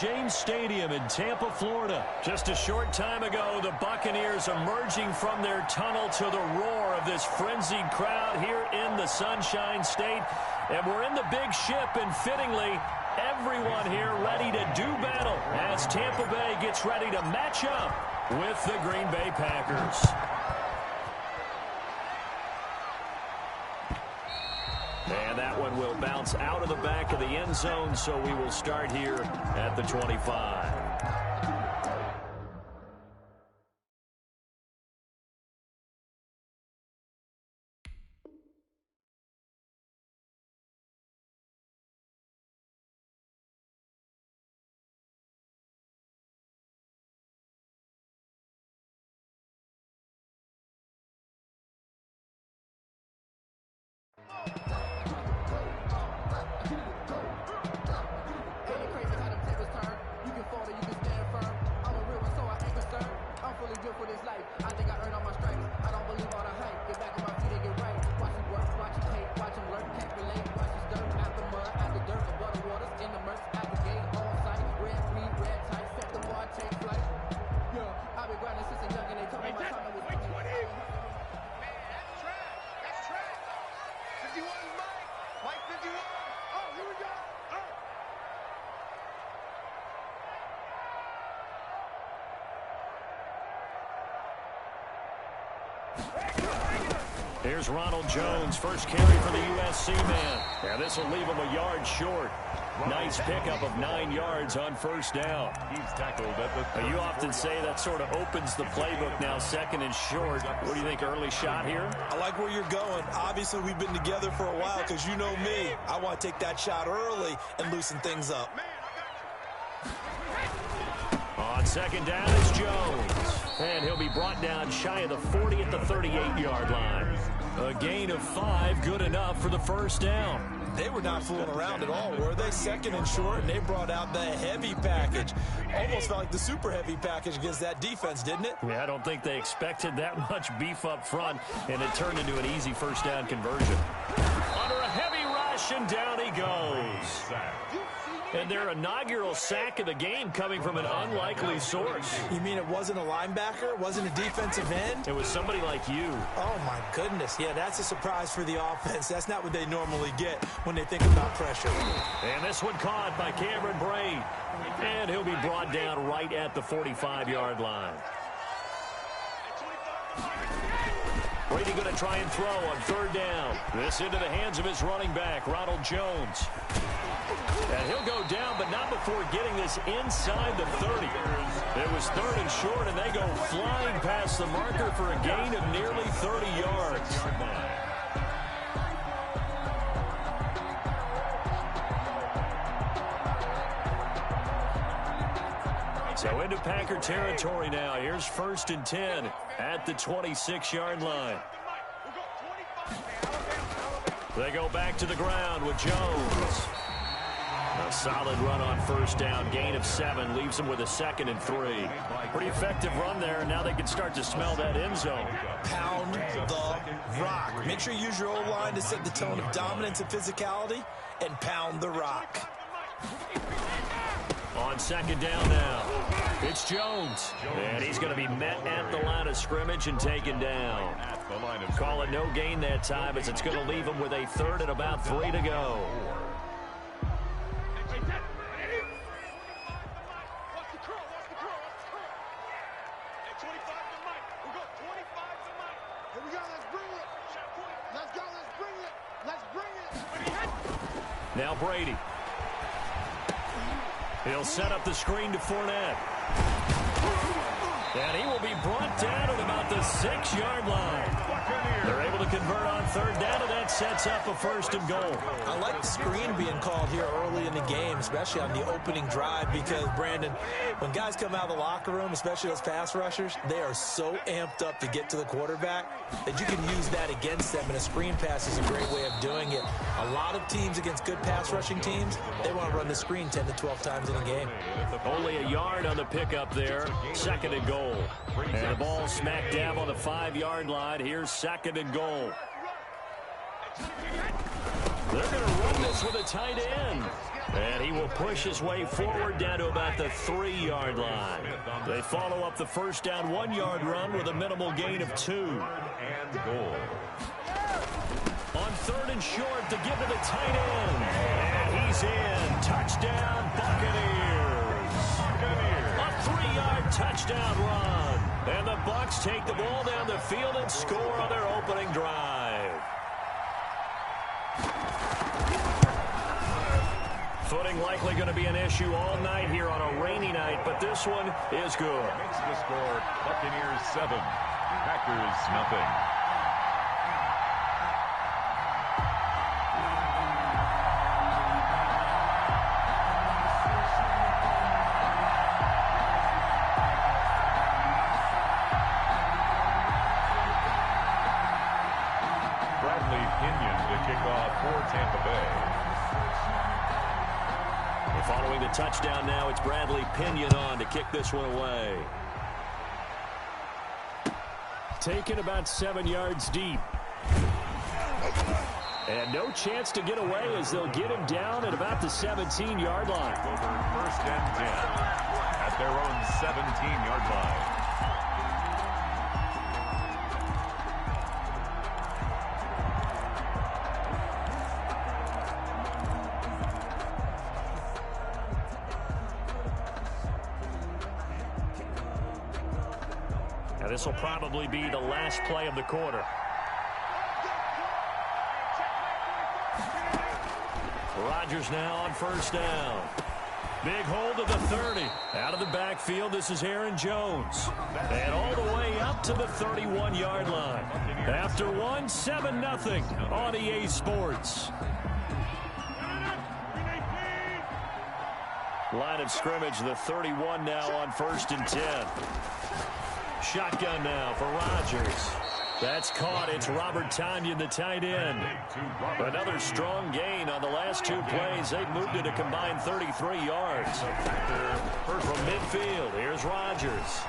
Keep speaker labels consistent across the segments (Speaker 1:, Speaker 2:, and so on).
Speaker 1: James Stadium in Tampa, Florida. Just a short time ago, the Buccaneers emerging from their tunnel to the roar of this frenzied crowd here in the Sunshine State. And we're in the big ship, and fittingly, everyone here ready to do battle as Tampa Bay gets ready to match up with the Green Bay Packers. And that one will bounce out of the back of the end zone, so we will start here at the 25. Here's Ronald Jones, first carry for the USC man. Yeah, this will leave him a yard short. Nice pickup of 9 yards on first down.
Speaker 2: He's tackled at the
Speaker 1: you often say that sort of opens the playbook now, second and short. What do you think, early shot here?
Speaker 3: I like where you're going. Obviously, we've been together for a while because you know me. I want to take that shot early and loosen things up.
Speaker 1: On second down is Jones. And he'll be brought down shy of the 40 at the 38-yard line. A gain of 5, good enough for the first down.
Speaker 3: They were not fooling around at all, were they? Second and short, and they brought out the heavy package. Almost felt like the super heavy package against that defense, didn't it?
Speaker 1: Yeah, I don't think they expected that much beef up front, and it turned into an easy first down conversion. Under a heavy rush, and down he goes. And their inaugural sack of the game coming from an unlikely source.
Speaker 3: You mean it wasn't a linebacker? It wasn't a defensive end?
Speaker 1: It was somebody like you.
Speaker 3: Oh, my goodness. Yeah, that's a surprise for the offense. That's not what they normally get when they think about pressure.
Speaker 1: And this one caught by Cameron Braid. And he'll be brought down right at the 45-yard line. Brady going to try and throw on third down. This into the hands of his running back, Ronald Jones. And he'll go down, but not before getting this inside the 30. It was third and short, and they go flying past the marker for a gain of nearly 30 yards. So into Packer territory now. Here's first and 10 at the 26-yard line. They go back to the ground with Jones. A solid run on first down. Gain of 7 leaves them with a second and 3. Pretty effective run there. Now they can start to smell that end zone.
Speaker 3: Pound the rock. Make sure you use your O-line to set the tone of dominance and physicality, and pound the rock.
Speaker 1: On second down now, it's Jones. And he's going to be met at the line of scrimmage and taken down. Call it no gain that time, as it's going to leave him with a third and about 3 to go. Now Brady. He'll set up the screen to Fournette. And he will be brought down at about the 6-yard line. They're able to convert on third down, and that sets up a first and goal.
Speaker 3: I like the screen being called here early in the game, especially on the opening drive, because, Brandon, when guys come out of the locker room, especially those pass rushers, they are so amped up to get to the quarterback that you can use that against them, and a screen pass is a great way of doing it. A lot of teams against good pass rushing teams, they want to run the screen 10 to 12 times in a game.
Speaker 1: Only a yard on the pickup there. Second and goal. And the ball smack dab on the 5-yard line. Here's second and goal. They're going to run this with a tight end. And he will push his way forward down to about the 3-yard line. They follow up the first down 1-yard run with a minimal gain of 2.
Speaker 2: And goal.
Speaker 1: On 3rd and short to give to the tight end. And he's in. Touchdown, Buccaneers. A 3-yard touchdown run. And the Bucs take the ball down the field and score on their opening drive. Footing likely going to be an issue all night here on a rainy night, but this one is good.
Speaker 2: Makes the score Buccaneers 7, Packers nothing.
Speaker 1: Following the touchdown now, it's Bradley Pinion on to kick this one away. Taken about 7 yards deep. And no chance to get away as they'll get him down at about the 17-yard line.
Speaker 2: Over 1st and 10 at their own 17-yard line.
Speaker 1: This will probably be the last play of the quarter. Rodgers now on 1st down. Big hold of the 30. Out of the backfield, this is Aaron Jones. And all the way up to the 31-yard line. After one, 7-0 on EA Sports. Line of scrimmage, the 31 now on 1st and 10. Shotgun now for Rodgers. That's caught. It's Robert Tonyan, the tight end. Another strong gain on the last 2 plays. They've moved it a combined 33 yards. From midfield, here's Rodgers.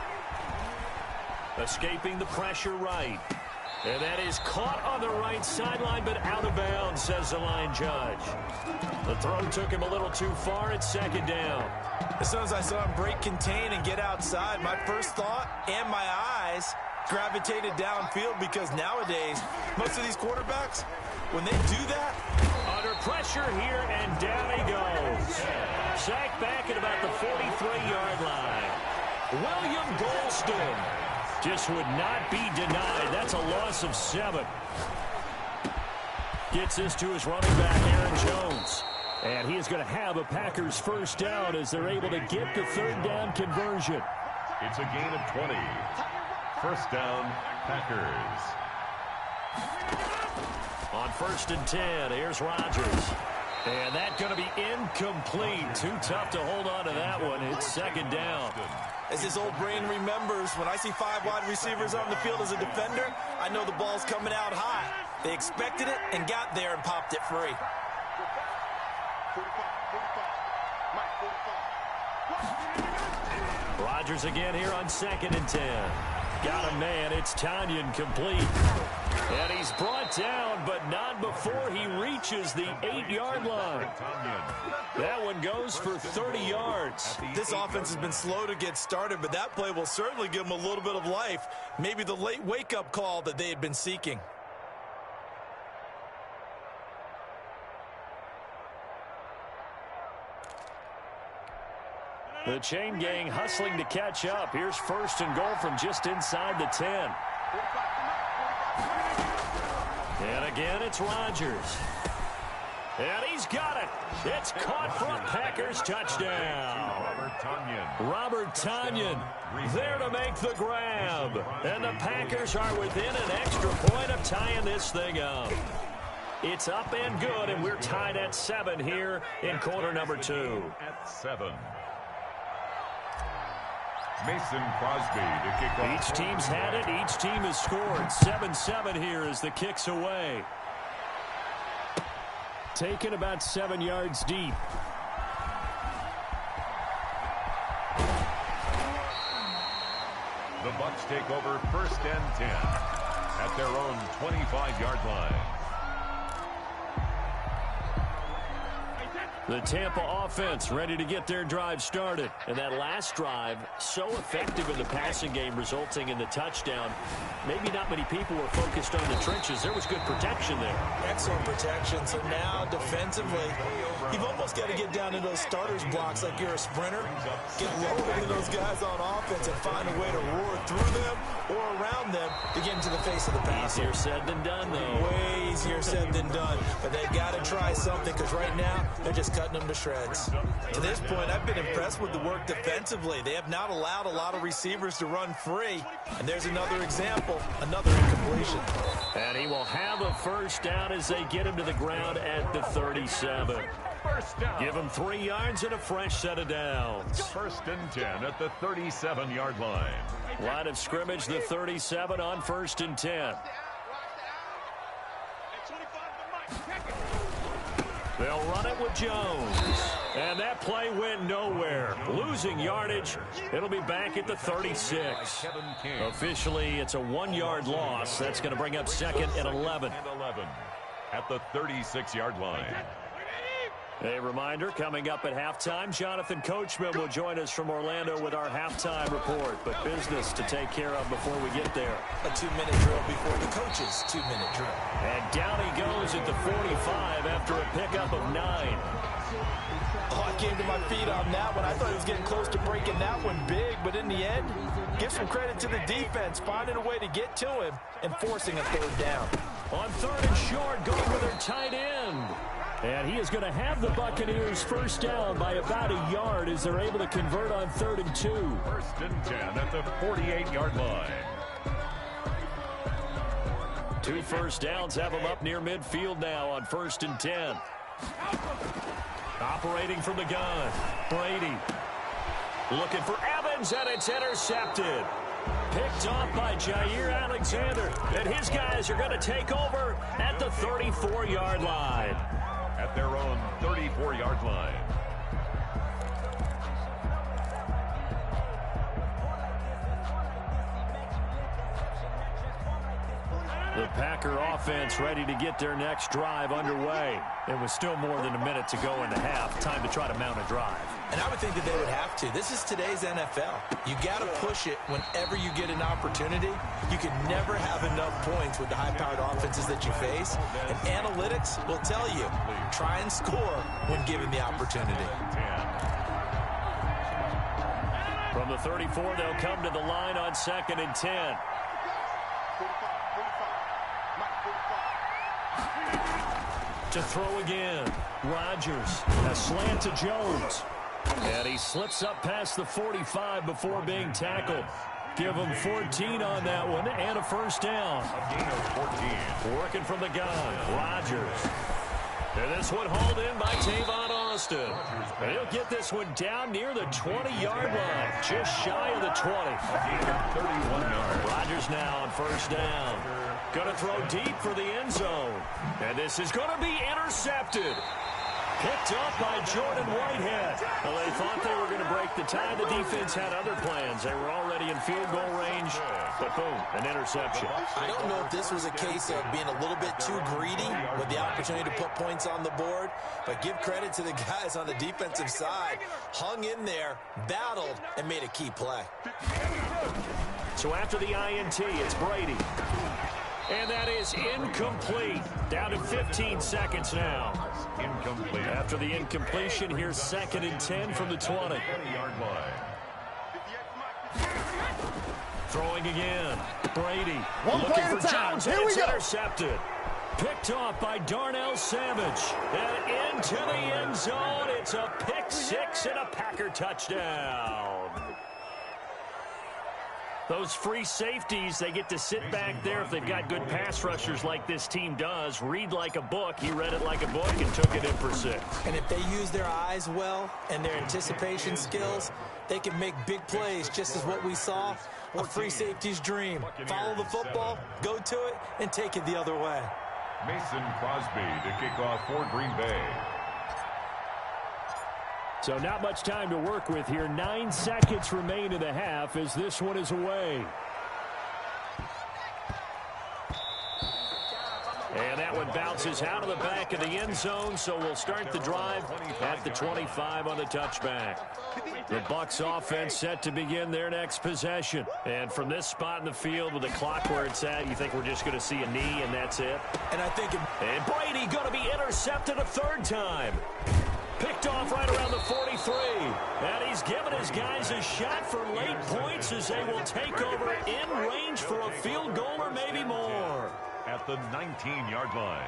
Speaker 1: Escaping the pressure right. And that is caught on the right sideline, but out of bounds, says the line judge. The throw took him a little too far. It's 2nd down.
Speaker 3: As soon as I saw him break contain and get outside, my first thought and my eyes gravitated downfield, because nowadays, most of these quarterbacks, when they do that,
Speaker 1: under pressure here, and down he goes. Sacked back at about the 43-yard line. William Golston just would not be denied. That's a loss of 7. Gets this to his running back, Aaron Jones. And he is going to have a Packers first down as they're able to get the 3rd down conversion.
Speaker 2: It's a gain of 20. First down, Packers.
Speaker 1: On 1st and 10, here's Rodgers. And that's going to be incomplete. Too tough to hold on to that one. It's 2nd down.
Speaker 3: As his old brain remembers, when I see 5 wide receivers on the field as a defender, I know the ball's coming out high. They expected it and got there and popped it free.
Speaker 1: Rodgers again here on 2nd and 10. Got a man. It's Tonyan complete. And he's brought down, but not before he reaches the 8-yard line. That one goes for 30 yards.
Speaker 3: This offense has been slow to get started, but that play will certainly give them a little bit of life. Maybe the late wake-up call that they had been seeking.
Speaker 1: The chain gang hustling to catch up. Here's 1st and goal from just inside the 10. And again, it's Rodgers. And he's got it. It's caught for a Packers touchdown. Robert Tonyan there to make the grab. And the Packers are within an extra point of tying this thing up. It's up and good, and we're tied at 7 here in quarter number 2.
Speaker 2: At 7. Mason Crosby to kick off.
Speaker 1: Each team's had it. Each team has scored. 7-7 here as the kick's away. Taken about 7 yards deep.
Speaker 2: The Bucs take over 1st and 10 at their own 25-yard line.
Speaker 1: The Tampa offense ready to get their drive started. And that last drive, so effective in the passing game, resulting in the touchdown. Maybe not many people were focused on the trenches. There was good protection there.
Speaker 3: Excellent protection. So now, defensively, you've almost got to get down to those starters blocks like you're a sprinter. Get lower than those guys on offense and find a way to roar through them or around them to get into the face of the pass.
Speaker 1: Easier said than done, though.
Speaker 3: Way easier said than done. But they've got to try something because right now, they're just cutting them to shreds. To this point, I've been impressed with the work defensively. They have not allowed a lot of receivers to run free. And there's another example, another incompletion.
Speaker 1: And he will have a first down as they get him to the ground at the 37. Give him 3 yards and a fresh set of downs.
Speaker 2: 1st and 10 at the 37-yard line.
Speaker 1: Line of scrimmage, the 37 on 1st and 10. They'll run it with Jones. And that play went nowhere. Losing yardage. It'll be back at the 36. Officially, it's a 1-yard loss. That's going to bring up 2nd and 11.
Speaker 2: At the 36-yard line.
Speaker 1: A reminder, coming up at halftime, Jonathan Coachman will join us from Orlando with our halftime report. But business to take care of before we get there.
Speaker 3: A 2-minute drill before the coach's 2-minute drill.
Speaker 1: And down he goes at the 45 after a pickup of 9.
Speaker 3: Oh, I came to my feet on that one. I thought he was getting close to breaking that one big, but in the end, give some credit to the defense, finding a way to get to him and forcing a 3rd down.
Speaker 1: On 3rd and short, going with their tight end. And he is going to have the Buccaneers first down by about a yard as they're able to convert on 3rd and 2.
Speaker 2: 1st and 10 at the 48-yard line.
Speaker 1: 2 first downs have him up near midfield now on 1st and 10. Operating from the gun, Brady. Looking for Evans, and it's intercepted. Picked off by Jair Alexander. And his guys are going to take over at the 34-yard line.
Speaker 2: At their own 34-yard line.
Speaker 1: The Packer offense ready to get their next drive underway. It was still more than a minute to go in the half. Time to try to mount a drive.
Speaker 3: And I would think that they would have to. This is today's NFL. You got to push it whenever you get an opportunity. You can never have enough points with the high-powered offenses that you face. And analytics will tell you, try and score when given the opportunity.
Speaker 1: From the 34, they'll come to the line on 2nd and 10. To throw again. Rodgers. A slant to Jones. And he slips up past the 45 before being tackled. Give him 14 on that one and a first down.
Speaker 2: A gain of 14.
Speaker 1: Working from the gun. Rodgers. And this one hauled in by Tavon Austin. And he'll get this one down near the 20-yard line. Just shy of the 20.
Speaker 2: A gain of 31 yards.
Speaker 1: Rodgers now on first down. Going to throw deep for the end zone. And this is going to be intercepted. Picked up by Jordan Whitehead. Well, they thought they were going to break the tie. The defense had other plans. They were already in field goal range. But boom, an interception.
Speaker 3: I don't know if this was a case of being a little bit too greedy with the opportunity to put points on the board. But give credit to the guys on the defensive side. Hung in there, battled, and made a key play.
Speaker 1: So after the INT, it's Brady. And that is incomplete. Down to 15 seconds now.
Speaker 2: Incomplete.
Speaker 1: After the incompletion, here's 2nd and 10 from the 20.
Speaker 2: 20-yard line.
Speaker 1: Throwing again. Brady.
Speaker 4: One
Speaker 1: looking
Speaker 4: play at
Speaker 1: for
Speaker 4: a time.
Speaker 1: Jones.
Speaker 4: Here
Speaker 1: And
Speaker 4: we
Speaker 1: it's
Speaker 4: go.
Speaker 1: intercepted. Picked off by Darnell Savage. And into the end zone. It's a pick six and a Packer touchdown. Those free safeties, they get to sit back there if they've got good pass rushers like this team does. Read like a book. He read it like a book and took it in for 6.
Speaker 3: And if they use their eyes well and their anticipation skills, they can make big plays, just as what we saw, a free safety's dream. Follow the football, go to it, and take it the other way.
Speaker 2: Mason Crosby to kick off for Green Bay.
Speaker 1: So not much time to work with here. 9 seconds remain in the half as this one is away. And that one bounces out of the back of the end zone, so we'll start the drive at the 25 on the touchback. The Bucs offense set to begin their next possession. And from this spot in the field with the clock where it's at, you think we're just going to see a knee and that's it?
Speaker 3: And I think...
Speaker 1: And Brady going to be intercepted a third time. Picked off right around the 43. And he's given his guys a shot for late points as they will take over in range for a field goal or maybe more.
Speaker 2: At the 19-yard line.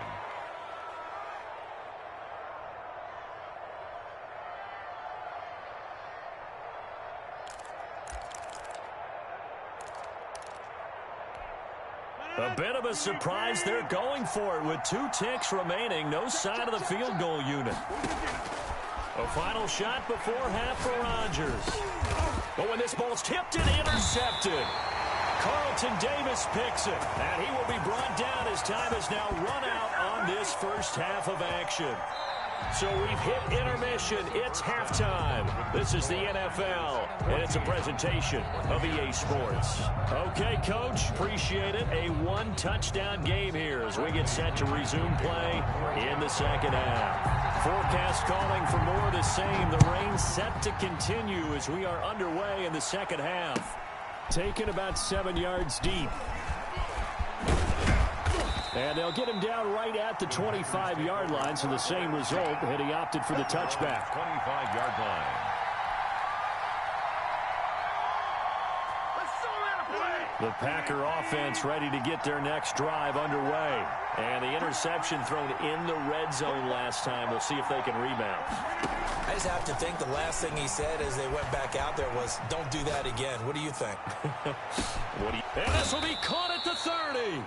Speaker 1: A bit of a surprise. They're going for it with 2 ticks remaining. No sign of the field goal unit. A final shot before half for Rodgers. But when this ball's tipped and intercepted, Carlton Davis picks it. And he will be brought down as time has now run out on this first half of action. So we've hit intermission. It's halftime. This is the NFL, and it's a presentation of EA Sports. Okay, Coach, appreciate it. A 1-touchdown game here as we get set to resume play in the second half. Forecast calling for more of the same. The rain set to continue as we are underway in the second half. Taken about 7 yards deep. And they'll get him down right at the 25-yard line, so the same result, and he opted for the touchback.
Speaker 2: 25-yard line.
Speaker 1: The Packer offense ready to get their next drive underway. And the interception thrown in the red zone last time. We'll see if they can rebound.
Speaker 3: I just have to think the last thing he said as they went back out there was, don't do that again. What do you think?
Speaker 1: And this will be caught at the 30.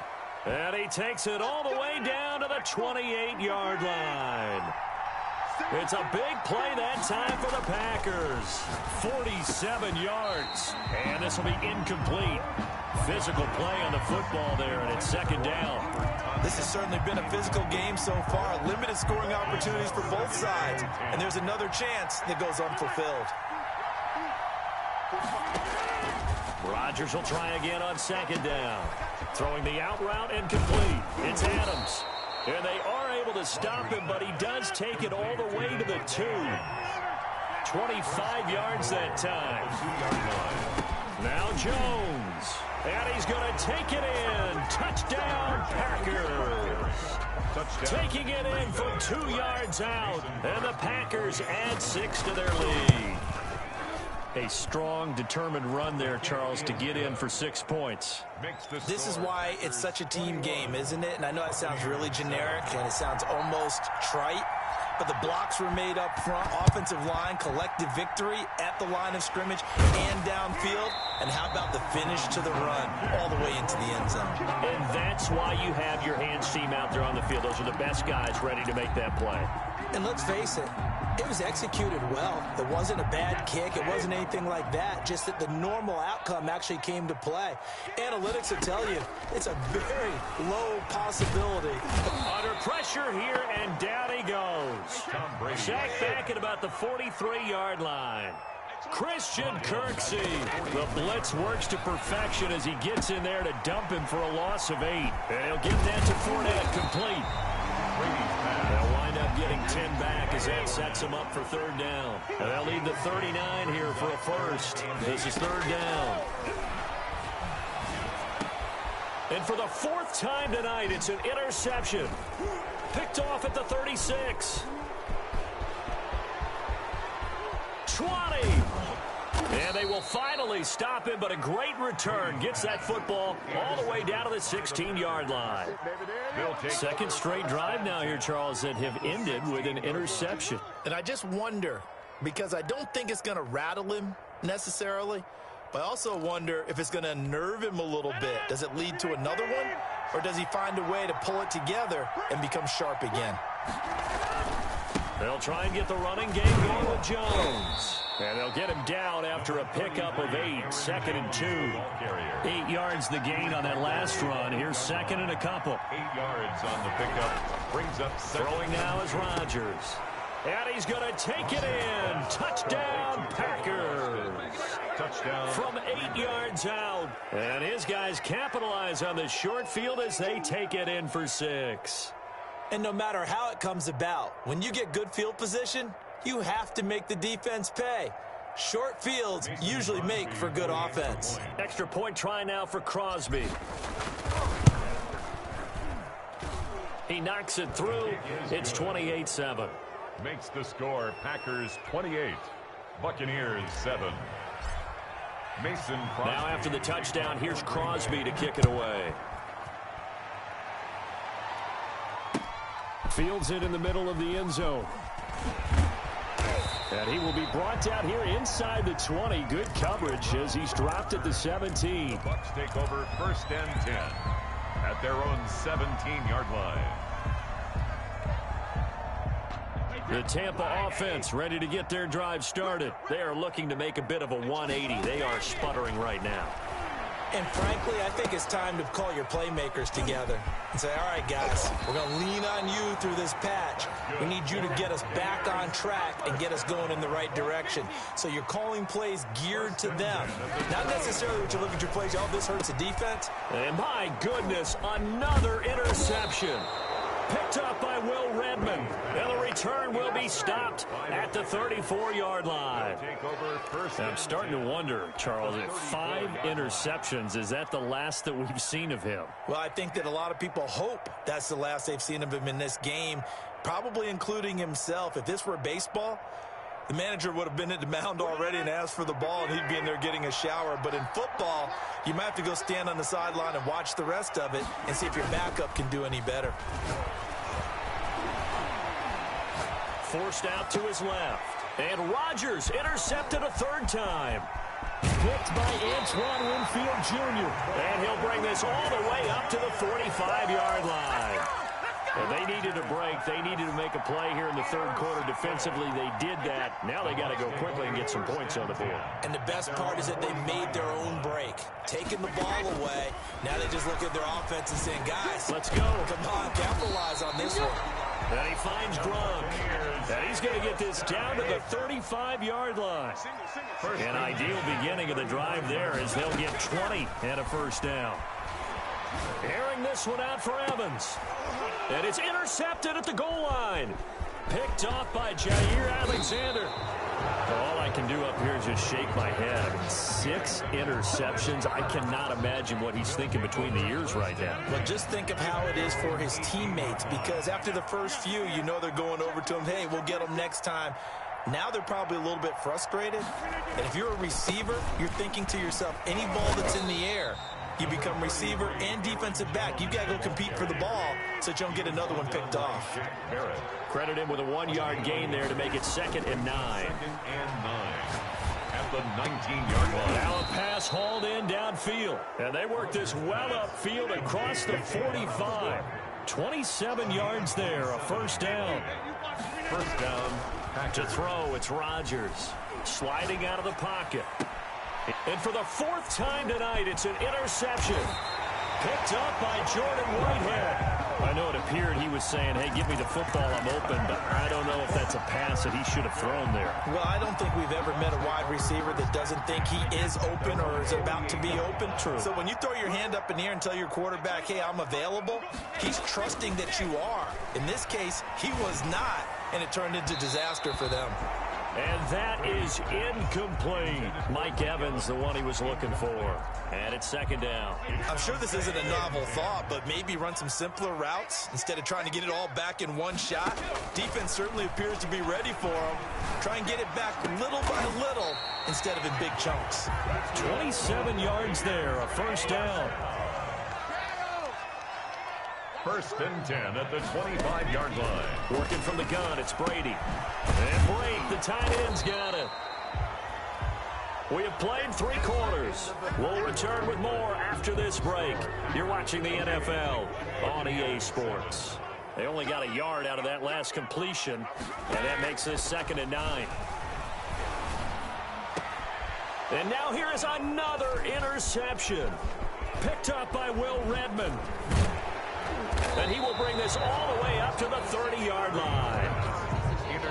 Speaker 1: And he takes it all the way down to the 28-yard line. It's a big play that time for the Packers. 47 yards. And this will be incomplete. Physical play on the football there, and it's second down.
Speaker 3: This has certainly been a physical game so far. Limited scoring opportunities for both sides. And there's another chance that goes unfulfilled.
Speaker 1: Rodgers will try again on second down. Throwing the out route and complete. It's Adams. And they are able to stop him, but he does take it all the way to the 2. 25 yards that time. Now Jones. And he's going to take it in. Touchdown, Packers. Taking it in from 2 yards out. And the Packers add 6 to their lead. A strong, determined run there, Charles, to get in for 6 points.
Speaker 3: This is why it's such a team game, isn't it? And I know that sounds really generic, and it sounds almost trite, but the blocks were made up front, offensive line, collective victory at the line of scrimmage and downfield. And how about the finish to the run all the way into the end zone?
Speaker 1: And that's why you have your hands team out there on the field. Those are the best guys ready to make that play.
Speaker 3: And let's face it, it was executed well. It wasn't a bad kick. It wasn't anything like that. Just that the normal outcome actually came to play. Analytics will tell you it's a very low possibility.
Speaker 1: Under pressure here, and down he goes. Sacked back at about the 43-yard line. Christian Kirksey. The blitz works to perfection as he gets in there to dump him for a loss of 8. And he'll get that to Fournette complete. They'll wind up getting 10 back as that sets them up for third down. And they'll lead the 39 here for a first. This is third down. And for the 4th time tonight, it's an interception. Picked off at the 36. 20. And they will finally stop him, but a great return. Gets that football all the way down to the 16-yard line. Second straight drive now here, Charles, that have ended with an interception.
Speaker 3: And I just wonder, because I don't think it's going to rattle him necessarily, but I also wonder if it's going to unnerve him a little bit. Does it lead to another one, or does he find a way to pull it together and become sharp again?
Speaker 1: They'll try and get the running game going with Jones. And they'll get him down after a pickup of 8. 2nd and 2. 8 yards the gain on that last run. Here's 2nd and a couple.
Speaker 2: 8 yards on the pickup. Brings up second.
Speaker 1: Throwing now is Rodgers. And he's going to take it in. Touchdown, Packers.
Speaker 2: down.
Speaker 1: From 8 yards out. And his guys capitalize on the short field as they take it in for 6.
Speaker 3: And no matter how it comes about, when you get good field position, you have to make the defense pay. Short fields usually make for good offense.
Speaker 1: Extra point try now for Crosby. He knocks it through. It's 28-7.
Speaker 2: Makes the score Packers 28, Buccaneers 7. Mason Crosby.
Speaker 1: Now after the touchdown, here's Crosby to kick it away. Fields it in the middle of the end zone. And he will be brought down here inside the 20. Good coverage as he's dropped at the 17.
Speaker 2: The Bucs take over 1st and 10 at their own 17-yard line.
Speaker 1: The Tampa offense ready to get their drive started. They are looking to make a bit of a 180. They are sputtering right now.
Speaker 3: And frankly, I think it's time to call your playmakers together and say, all right, guys, we're going to lean on you through this patch. We need you to get us back on track and get us going in the right direction. So you're calling plays geared to them. Not necessarily what you look at your plays, oh, this hurts the defense.
Speaker 1: And my goodness, another interception. Picked up by Will Redmond. And the return will be stopped at the 34-yard line. I'm starting to wonder, Charles, at 5 interceptions, is that the last that we've seen of him?
Speaker 3: Well, I think that a lot of people hope that's the last they've seen of him in this game, probably including himself. If this were baseball, the manager would have been at the mound already and asked for the ball, and he'd be in there getting a shower. But in football, you might have to go stand on the sideline and watch the rest of it and see if your backup can do any better.
Speaker 1: Forced out to his left. And Rodgers intercepted a 3rd time. Picked by Antoine Winfield Jr. And he'll bring this all the way up to the 45-yard line. And they needed a break. They needed to make a play here in the 3rd quarter defensively. They did that. Now they got to go quickly and get some points on the board.
Speaker 3: And the best part is that they made their own break. Taking the ball away. Now they just look at their offense and saying, guys,
Speaker 1: let's go.
Speaker 3: Come on, capitalize on this one.
Speaker 1: And he finds Gronk. And he's going to get this down to the 35-yard line. An ideal beginning of the drive there as they'll get 20 and a 1st down. Airing this one out for Evans. And it's intercepted at the goal line. Picked off by Jair Alexander. All I can do up here is just shake my head. I mean, 6 interceptions. I cannot imagine what he's thinking between the ears right now.
Speaker 3: Well, just think of how it is for his teammates, because after the first few, you know they're going over to him, hey, we'll get them next time. Now they're probably a little bit frustrated. And if you're a receiver, you're thinking to yourself, any ball that's in the air, you become receiver and defensive back. You've got to go compete for the ball so that you don't get another one picked off.
Speaker 1: Credit him with a 1-yard gain there to make it 2nd and 9.
Speaker 2: 2nd and 9 at the 19-yard line.
Speaker 1: Now a pass hauled in downfield. And they work this well upfield across the 45. 27 yards there, a 1st down.
Speaker 2: 1st down.
Speaker 1: To throw, it's Rodgers. Sliding out of the pocket. And for the 4th time tonight, it's an interception. Picked up by Jordan Whitehead. I know it appeared he was saying, hey, give me the football, I'm open, but I don't know if that's a pass that he should have thrown there.
Speaker 3: Well, I don't think we've ever met a wide receiver that doesn't think he is open or is about to be open. True. So when you throw your hand up in the air and tell your quarterback, hey, I'm available, he's trusting that you are. In this case, he was not, and it turned into disaster for them.
Speaker 1: And that is incomplete. Mike Evans, the one he was looking for. And it's 2nd down.
Speaker 3: I'm sure this isn't a novel thought, but maybe run some simpler routes instead of trying to get it all back in one shot. Defense certainly appears to be ready for him. Try and get it back little by little instead of in big chunks.
Speaker 1: 27 yards there, a 1st down.
Speaker 2: 1st and 10 at the 25-yard line.
Speaker 1: Working from the gun, it's Brady. And Brady, the tight end's got it. We have played 3 quarters. We'll return with more after this break. You're watching the NFL on EA Sports. They only got a yard out of that last completion, and that makes this 2nd and 9. And now here is another interception. Picked up by Will Redmond. And he will bring this all the way up to the 30-yard line.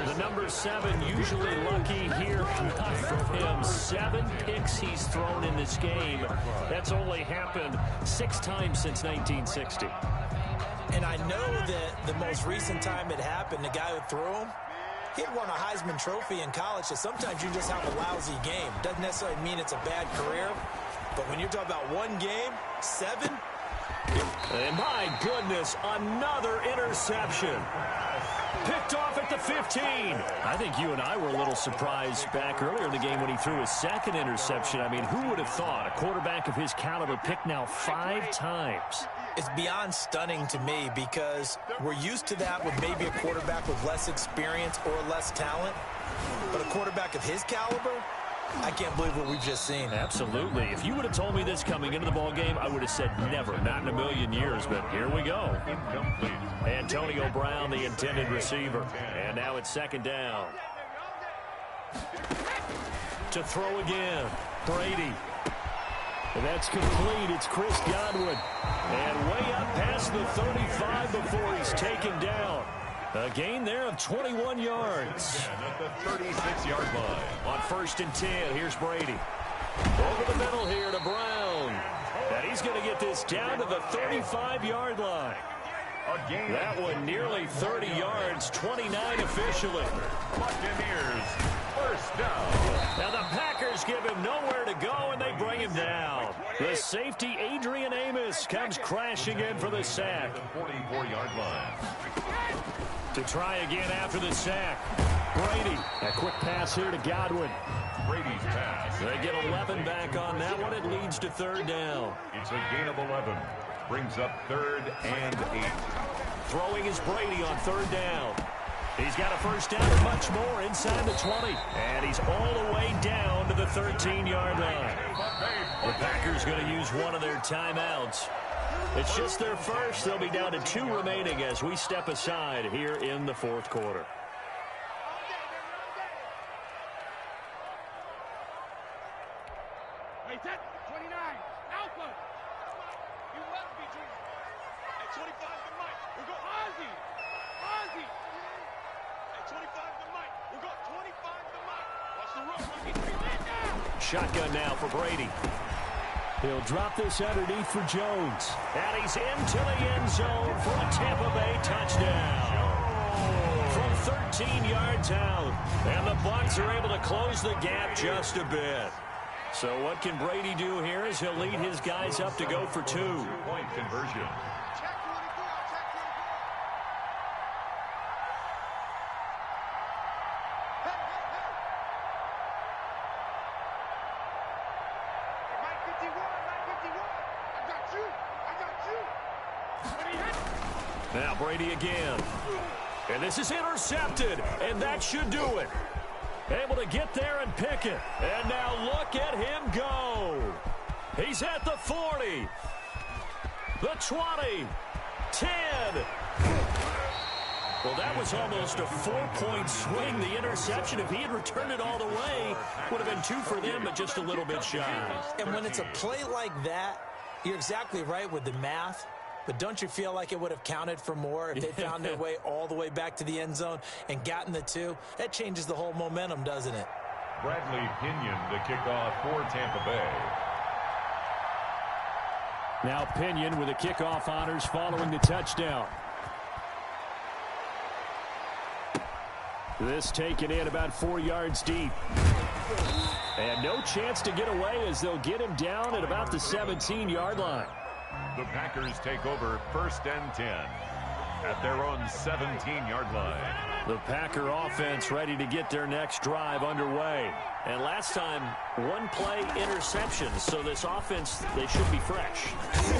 Speaker 1: The number 7 usually lucky here. Not from him. 7 picks he's thrown in this game. That's only happened 6 times since 1960.
Speaker 3: And I know that the most recent time it happened, the guy who threw him, he had won a Heisman Trophy in college, so sometimes you just have a lousy game. Doesn't necessarily mean it's a bad career, but when you're talking about one game, 7.
Speaker 1: And my goodness, another interception. Picked off at the 15. I think you and I were a little surprised back earlier in the game when he threw his second interception. I mean, who would have thought a quarterback of his caliber picked now 5 times?
Speaker 3: It's beyond stunning to me because we're used to that with maybe a quarterback with less experience or less talent. But a quarterback of his caliber, I can't believe what we've just seen.
Speaker 1: Absolutely. If you would have told me this coming into the ball game, I would have said never, not in a million years. But here we go. Antonio Brown, the intended receiver. And now it's 2nd down. To throw again, Brady. And that's complete. It's Chris Godwin. And way up past the 35 before he's taken down. A gain there of 21 yards.
Speaker 2: At the 36-yard line.
Speaker 1: On 1st and 10, here's Brady. Over the middle here to Brown. And he's going to get this down to the 35-yard line. That one nearly 30 yards, 29 officially.
Speaker 2: Buccaneers, 1st down.
Speaker 1: Now the Packers give him nowhere to go, and they bring him down. The safety, Adrian Amos, comes crashing in for the sack.
Speaker 2: 44-yard line.
Speaker 1: To try again after the sack. Brady, a quick pass here to Godwin.
Speaker 2: Brady's pass.
Speaker 1: They get 11 back on that one. It leads to 3rd down.
Speaker 2: It's a gain of 11. Brings up 3rd and 8.
Speaker 1: Throwing is Brady on 3rd down. He's got a 1st down and much more inside the 20. And he's all the way down to the 13-yard line. The Packers going to use one of their timeouts. It's just their first. They'll be down to 2 remaining as we step aside here in the 4th quarter.
Speaker 4: Hey, 29, Alpha. You left me, Junior. At 25 the mic. We'll go Ozzy. Ozzy. At 25 the mic. We'll go 25 the mic. Watch the run.
Speaker 1: Shotgun now for Brady. He'll drop this underneath for Jones. And he's into the end zone for a Tampa Bay touchdown. From 13 yards out. And the Bucs are able to close the gap just a bit. So what can Brady do here as he'll lead his guys up to go for 2.
Speaker 2: 2-point conversion.
Speaker 1: Now Brady again. And this is intercepted. And that should do it. Able to get there and pick it. And now look at him go. He's at the 40. The 20. 10. Well, that was almost a 4-point swing. The interception, if he had returned it all the way, would have been 2 for them, but just a little bit shy.
Speaker 3: And when it's a play like that, you're exactly right with the math. But don't you feel like it would have counted for more if they found their way all the way back to the end zone and gotten the 2? That changes the whole momentum, doesn't it?
Speaker 2: Bradley Pinion to kick off for Tampa Bay.
Speaker 1: Now Pinion with the kickoff honors following the touchdown. This taken in about 4 yards deep. And no chance to get away as they'll get him down at about the 17-yard line.
Speaker 2: The Packers take over 1st and 10 at their own 17-yard line.
Speaker 1: The Packer offense ready to get their next drive underway. And last time, 1-play interception. So this offense, they should be fresh.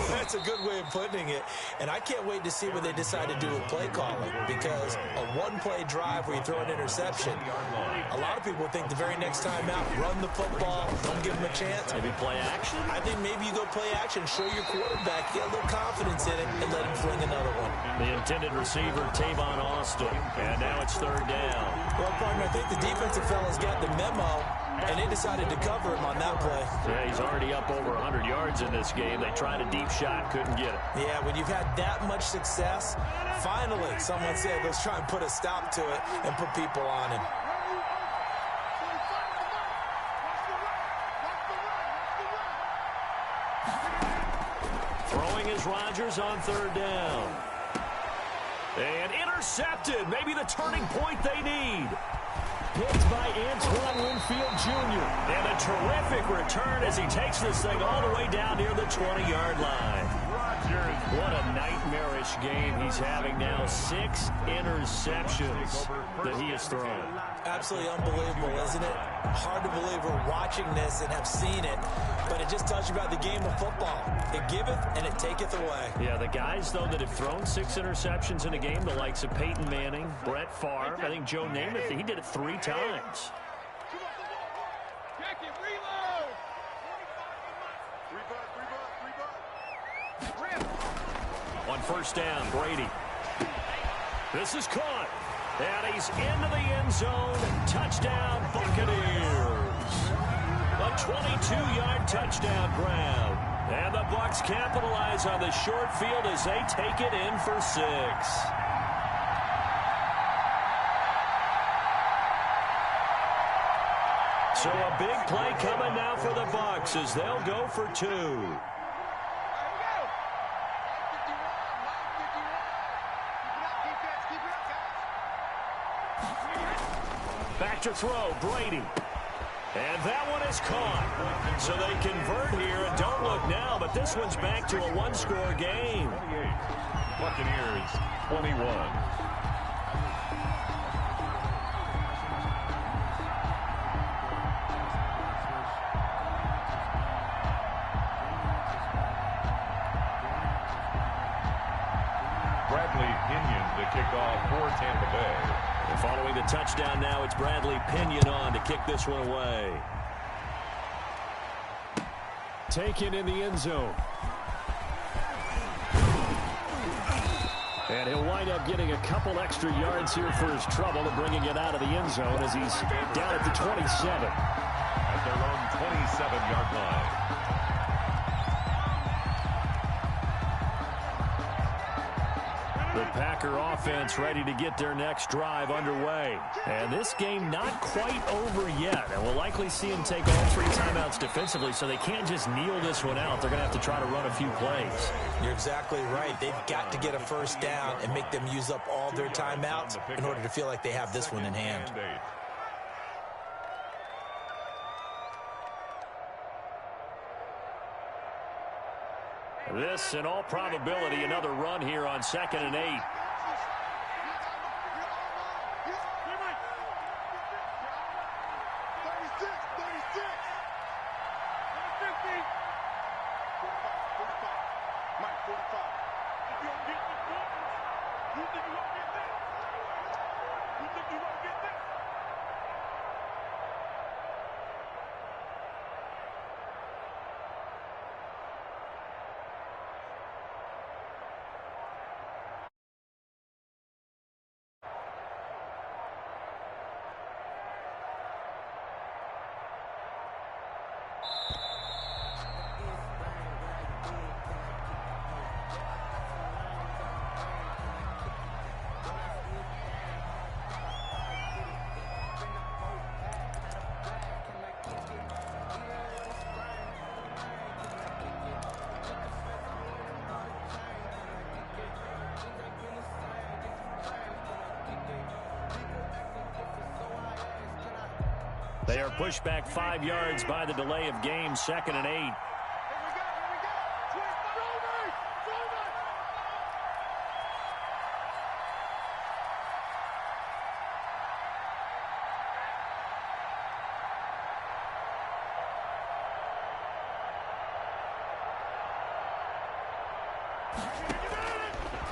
Speaker 3: That's a good way of putting it. And I can't wait to see what they decide to do with play calling. Because a 1-play drive where you throw an interception, a lot of people think the very next time out, run the football, don't give them a chance.
Speaker 1: Maybe play action?
Speaker 3: I think maybe you go play action, show your quarterback, get a little confidence in it, and let him fling another one.
Speaker 1: The intended receiver, Tavon Austin. And now it's 3rd down.
Speaker 3: Well, partner, I think the defensive fellas got the memo, and they decided to cover him on that play.
Speaker 1: Yeah, he's already up over 100 yards in this game. They tried a deep shot, couldn't get it.
Speaker 3: Yeah, when you've had that much success, finally someone said, let's try and put a stop to it and put people on him.
Speaker 1: throwing is Rodgers on third down. And intercepted. Maybe the turning point they need.
Speaker 5: Picked by Antoine Winfield Jr.
Speaker 1: And a terrific return as he takes this thing all the way down near the 20-yard line. What a nightmarish game he's having now. 6 interceptions that he has thrown.
Speaker 3: Absolutely unbelievable, isn't it? Hard to believe we're watching this and have seen it, but it just tells you about the game of football. It giveth and it taketh away.
Speaker 1: Yeah, the guys, though, that have thrown 6 interceptions in a game, the likes of Peyton Manning, Brett Favre, I think Joe Namath, he did it 3 times. On first down, Brady. This is caught. And he's into the end zone. Touchdown, Buccaneers. A 22-yard touchdown grab. And the Bucs capitalize on the short field as they take it in for 6. So a big play coming now for the Bucs as they'll go for 2. Back to throw, Brady. And that one is caught. So they convert here and don't look now, but this one's back to a 1-score game.
Speaker 2: 28. Buccaneers 21. Bradley Pinion to kick off for Tampa Bay.
Speaker 1: And following the touchdown now, it's Bradley Pinion on to kick this one away.
Speaker 5: Taken in the end zone. And he'll wind up getting a couple extra yards here for his trouble and bringing it out of the end zone as he's down at the 27.
Speaker 2: At their own 27-yard line.
Speaker 1: The Packer offense ready to get their next drive underway. And this game not quite over yet. And we'll likely see them take all 3 timeouts defensively, so they can't just kneel this one out. They're going to have to try to run a few plays.
Speaker 3: You're exactly right. They've got to get a first down and make them use up all their timeouts in order to feel like they have this one in hand.
Speaker 1: This, in all probability, another run here on 2nd and 8. They are pushed back 5 yards by the delay of game, 2nd and 8.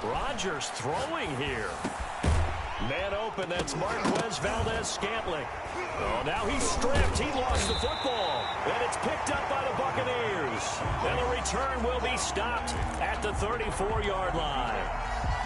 Speaker 1: Rodgers throwing here. Man open, that's Marquez Valdez-Scantling. Oh, now he's stripped. He lost the football. And it's picked up by the Buccaneers. And the return will be stopped at the 34-yard line.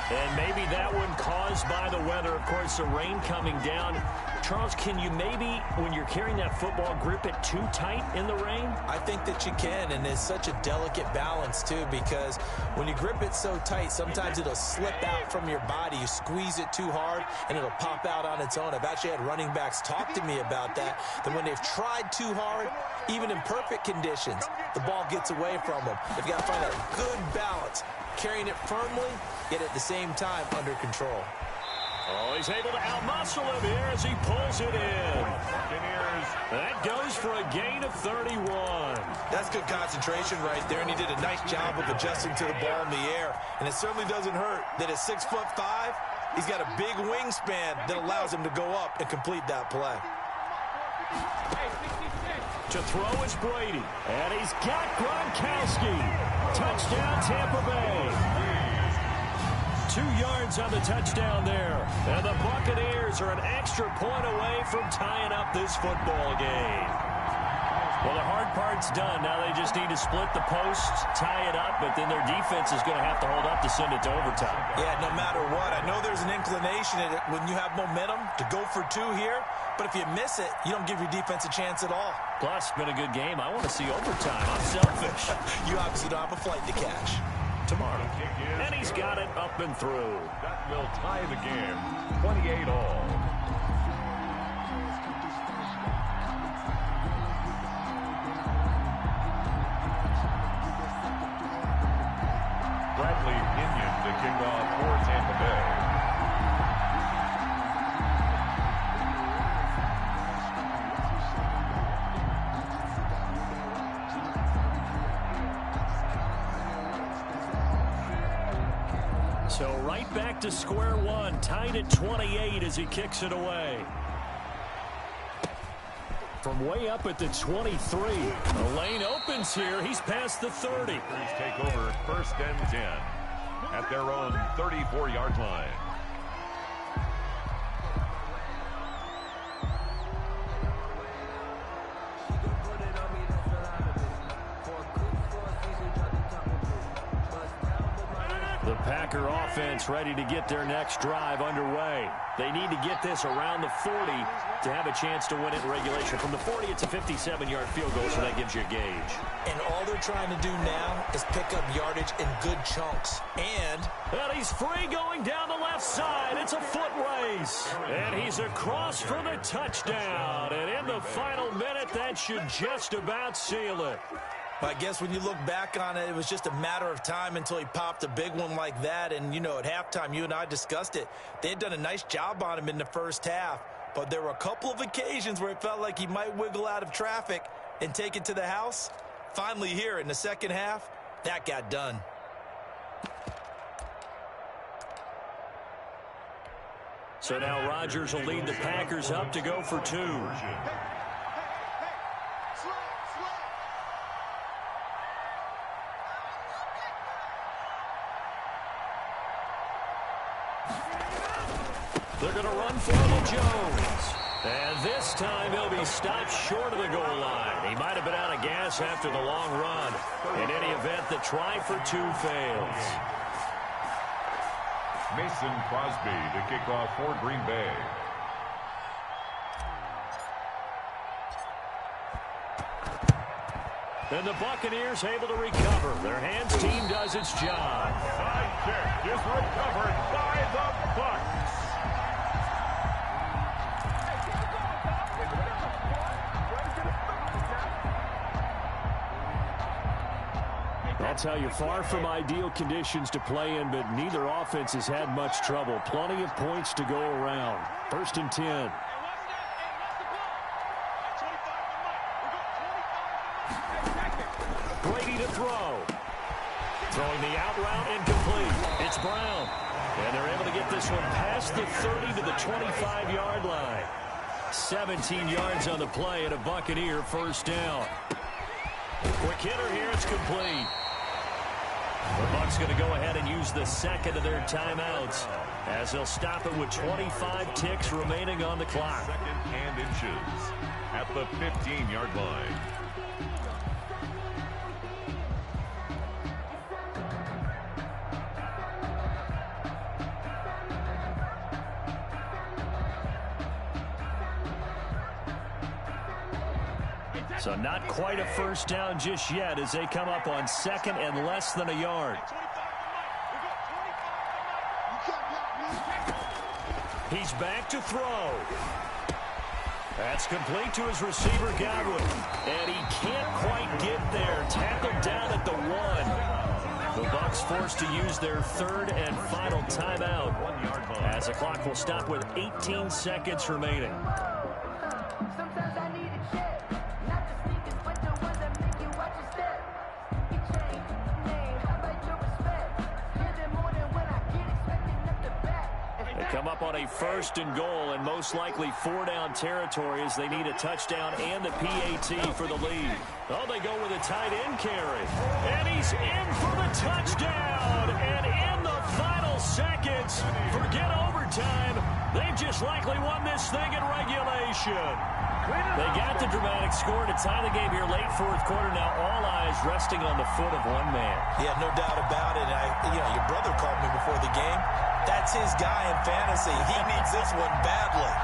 Speaker 1: And maybe that one caused by the weather. Of course, the rain coming down. Charles, can you maybe, when you're carrying that football, grip it too tight in the rain?
Speaker 3: I think that you can, and it's such a delicate balance, too, because when you grip it so tight, sometimes it'll slip out from your body. You squeeze it too hard, and it'll pop out on its own. I've actually had running backs talk to me about that when they've tried too hard, even in perfect conditions, the ball gets away from them. They've got to find a good balance, carrying it firmly, yet at the same time under control.
Speaker 1: Oh, he's able to outmuscle him here as he pulls it in. That goes for a gain of 31.
Speaker 3: That's good concentration right there, and he did a nice job of adjusting to the ball in the air. And it certainly doesn't hurt that at 6'5", he's got a big wingspan that allows him to go up and complete that play.
Speaker 1: To throw is Brady, and he's got Gronkowski. Touchdown, Tampa Bay. 2 yards on the touchdown there. And the Buccaneers are an extra point away from tying up this football game. Well, the hard part's done. Now they just need to split the posts, tie it up, but then their defense is going to have to hold up to send it to overtime.
Speaker 3: Yeah, no matter what. I know there's an inclination when you have momentum to go for 2 here, but if you miss it, you don't give your defense a chance at all.
Speaker 1: Plus, it's been a good game. I want to see overtime. I'm selfish.
Speaker 3: You obviously don't have a flight to catch.
Speaker 1: Tomorrow. And he's got it up and through.
Speaker 2: That will tie the game, 28-all. Bradley Pinion to kick off for Tampa Bay.
Speaker 1: So right back to square one, tied at 28 as he kicks it away. From way up at the 23. The lane opens here. He's past the 30.
Speaker 2: Take over 1st and 10 at their own 34-yard line.
Speaker 1: The Packer offense ready to get their next drive underway. They need to get this around the 40 to have a chance to win it in regulation. From the 40, it's a 57-yard field goal, so that gives you a gauge.
Speaker 3: And all they're trying to do now is pick up yardage in good chunks. And
Speaker 1: he's free going down the left side. It's a foot race. And he's across for the touchdown. And in the final minute, that should just about seal it.
Speaker 3: I guess when you look back on it, it was just a matter of time until he popped a big one like that. And, you know, at halftime, you and I discussed it. They had done a nice job on him in the first half. But there were a couple of occasions where it felt like he might wiggle out of traffic and take it to the house. Finally here in the second half, that got done.
Speaker 1: So now Rodgers will lead the Packers up to go for 2. They're going to run for the Jones. And this time he'll be stopped short of the goal line. He might have been out of gas after the long run. In any event, the try for 2 fails.
Speaker 2: Mason Crosby to kick off for Green Bay.
Speaker 1: And the Buccaneers able to recover. Their hands team does its job.
Speaker 2: Side kick is recovered by the Bucs.
Speaker 1: I'll tell you, far from ideal conditions to play in, but neither offense has had much trouble. Plenty of points to go around. 1st and 10. Brady to throw. Throwing the out route incomplete. It's Brown. And they're able to get this one past the 30 to the 25-yard line. 17 yards on the play and a Buccaneer first down. Quick hitter here. It's complete. The Bucs going to go ahead and use the second of their timeouts as they'll stop it with 25 ticks remaining on the clock.
Speaker 2: 2nd and inches at the 15-yard line.
Speaker 1: So not quite a first down just yet as they come up on second and less than a yard. He's back to throw. That's complete to his receiver, Godwin. And he can't quite get there. Tackled down at the 1. The Bucs forced to use their third and final timeout as the clock will stop with 18 seconds remaining.
Speaker 6: Sometimes I need a check, not the sneakers, but the ones that make you watch your step. You change your name, how about your respect? Hear them more than when I get expecting up the back.
Speaker 1: They come up on a first and goal and most likely 4-down territory as they need a touchdown and the PAT for the lead. Oh, they go with a tight end carry. And he's in for the touchdown. And in the final seconds, forget overtime. They've just likely won this thing in regulation. They got the dramatic score to tie the game here late fourth quarter. Now all eyes resting on the foot of one man.
Speaker 3: Yeah, no doubt about it. Your brother called me before the game. That's his guy in fantasy. He needs this one badly.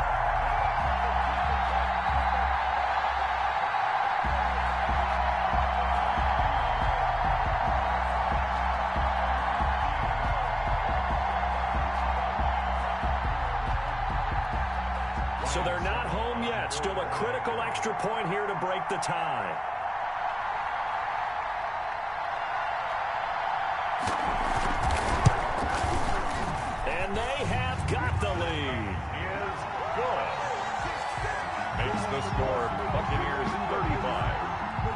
Speaker 1: So they're not home yet. Still a critical extra point here to break the tie. And they have got the lead.
Speaker 2: Is good. Makes the score Buccaneers 35,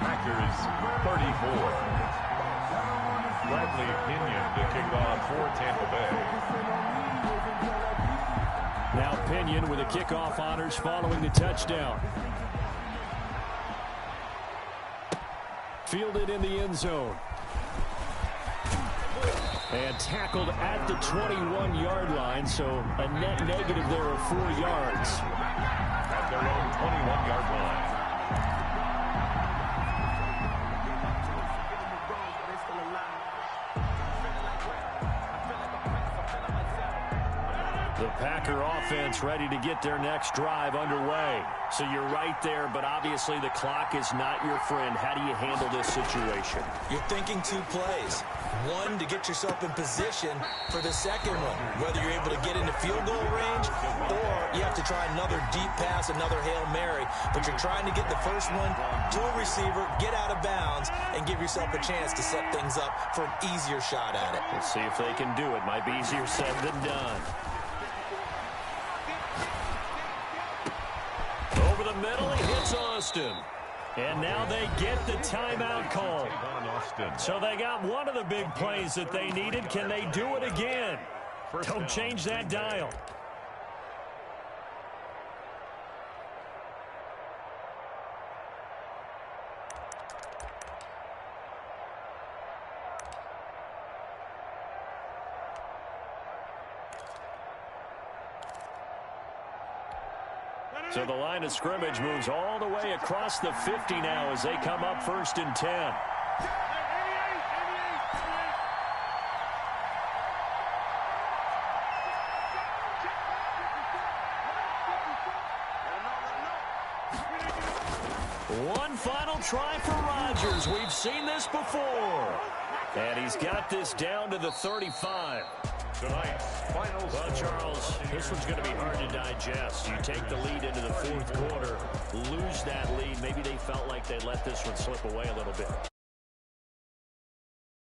Speaker 2: Packers 34. Bradley Pinion to kick off for Tampa Bay.
Speaker 5: Now Pinion with the kickoff honors following the touchdown. Fielded in the end zone. And tackled at the 21-yard line, so a net negative there of 4 yards.
Speaker 2: At their own 21-yard line.
Speaker 1: The Packer offense ready to get their next drive underway. So you're right there, but obviously the clock is not your friend. How do you handle this situation?
Speaker 3: You're thinking 2 plays. One, to get yourself in position for the second one, whether you're able to get into field goal range or you have to try another deep pass, another Hail Mary. But you're trying to get the first one to a receiver, get out of bounds, and give yourself a chance to set things up for an easier shot at it.
Speaker 1: We'll see if they can do it. Might be easier said than done. Over the middle, he hits Austin. And now they get the timeout call. So they got one of the big plays that they needed. Can they do it again? Don't change that dial. So the line of scrimmage moves all the way across the 50 now as they come up first and 10. One final try for Rodgers. We've seen this before. And he's got this down to the 35.
Speaker 2: Tonight's final
Speaker 1: Well, Charles, this one's going to be hard to digest. You take the lead into the fourth quarter, lose that lead. Maybe they felt like they let this one slip away a little bit.